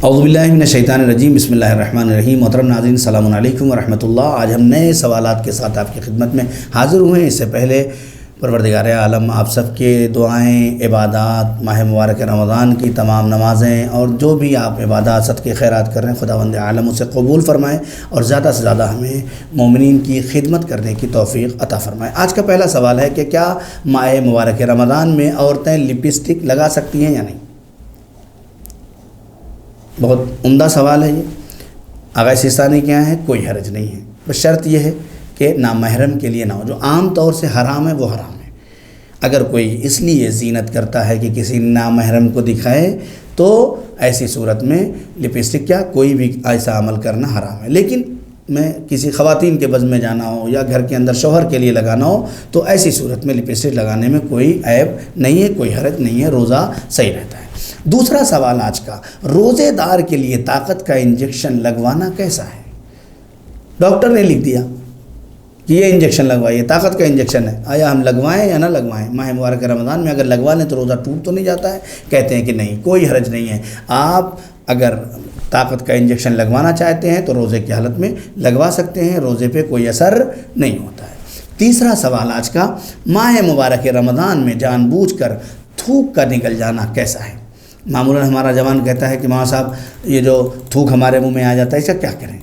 اعوذ باللہ من الشیطان الرجیم، بسم اللہ الرحمن الرحیم۔ محترم ناظرین، السلام علیکم ورحمۃ اللہ۔ آج ہم نئے سوالات کے ساتھ آپ کی خدمت میں حاضر ہوئے ہیں۔ اس سے پہلے پروردگار عالم آپ سب کے دعائیں، عبادات، ماہ مبارک رمضان کی تمام نمازیں اور جو بھی آپ عبادات صدقے خیرات کر رہے ہیں، خداوند عالم اسے قبول فرمائے اور زیادہ سے زیادہ ہمیں مومنین کی خدمت کرنے کی توفیق عطا فرمائے۔ آج کا پہلا سوال ہے کہ کیا ماہ مبارک رمضان میں عورتیں لپسٹک لگا سکتی ہیں یا نہیں؟ بہت عمدہ سوال ہے یہ۔ آغا سیستانی کیا ہے؟ کوئی حرج نہیں ہے، بس شرط یہ ہے کہ نامحرم کے لیے نہ ہو۔ جو عام طور سے حرام ہے وہ حرام ہے۔ اگر کوئی اس لیے زینت کرتا ہے کہ کسی نامحرم کو دکھائے تو ایسی صورت میں لپسٹک کیا کوئی بھی ایسا عمل کرنا حرام ہے۔ لیکن میں کسی خواتین کے بز میں جانا ہو یا گھر کے اندر شوہر کے لیے لگانا ہو تو ایسی صورت میں لپسٹک لگانے میں کوئی عیب نہیں ہے، کوئی حرج نہیں ہے، روزہ صحیح رہتا ہے۔ دوسرا سوال آج کا، روزے دار کے لیے طاقت کا انجیکشن لگوانا کیسا ہے؟ ڈاکٹر نے لکھ دیا کہ یہ انجیکشن لگوائیے، طاقت کا انجیکشن ہے، آیا ہم لگوائیں یا نہ لگوائیں؟ ماہ مبارک رمضان میں اگر لگوا لیں تو روزہ ٹوٹ تو نہیں جاتا ہے؟ کہتے ہیں کہ نہیں، کوئی حرج نہیں ہے۔ آپ اگر طاقت کا انجیکشن لگوانا چاہتے ہیں تو روزے کی حالت میں لگوا سکتے ہیں، روزے پہ کوئی اثر نہیں ہوتا ہے۔ تیسرا سوال آج کا، ماہ مبارک رمضان میں جان بوجھ کر تھوک کا نکل جانا کیسا ہے؟ معمولاً ہمارا جوان کہتا ہے کہ مولانا صاحب یہ جو تھوک ہمارے منہ میں آ جاتا ہے اس کا کیا کریں؟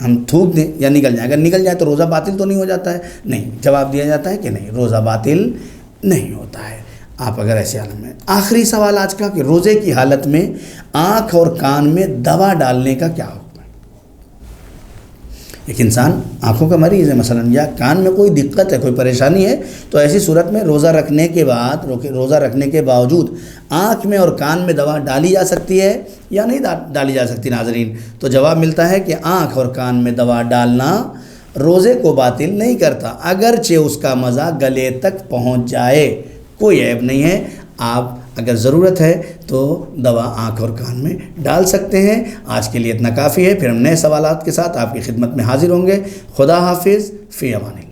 ہم تھوک دیں یا نکل جائیں؟ اگر نکل جائے تو روزہ باطل تو نہیں ہو جاتا ہے؟ نہیں، جواب دیا جاتا ہے کہ نہیں، روزہ باطل نہیں ہوتا ہے آپ اگر ایسے حالت میں۔ آخری سوال آج کا کہ روزے کی حالت میں آنکھ اور کان میں دوا ڈالنے کا کیا حکم ہے؟ ایک انسان آنکھوں کا مریض ہے مثلاً، یا کان میں کوئی دقت ہے، کوئی پریشانی ہے، تو ایسی صورت میں روزہ رکھنے کے باوجود آنکھ میں اور کان میں دوا ڈالی جا سکتی ہے یا نہیں ڈالی جا سکتی؟ ناظرین، تو جواب ملتا ہے کہ آنکھ اور کان میں دوا ڈالنا روزے کو باطل نہیں کرتا، اگرچہ اس کا مزہ گلے تک پہنچ جائے، کوئی عیب نہیں ہے۔ آپ اگر ضرورت ہے تو دوا آنکھ اور کان میں ڈال سکتے ہیں۔ آج کے لیے اتنا کافی ہے، پھر ہم نئے سوالات کے ساتھ آپ کی خدمت میں حاضر ہوں گے۔ خدا حافظ، فی امان اللہ۔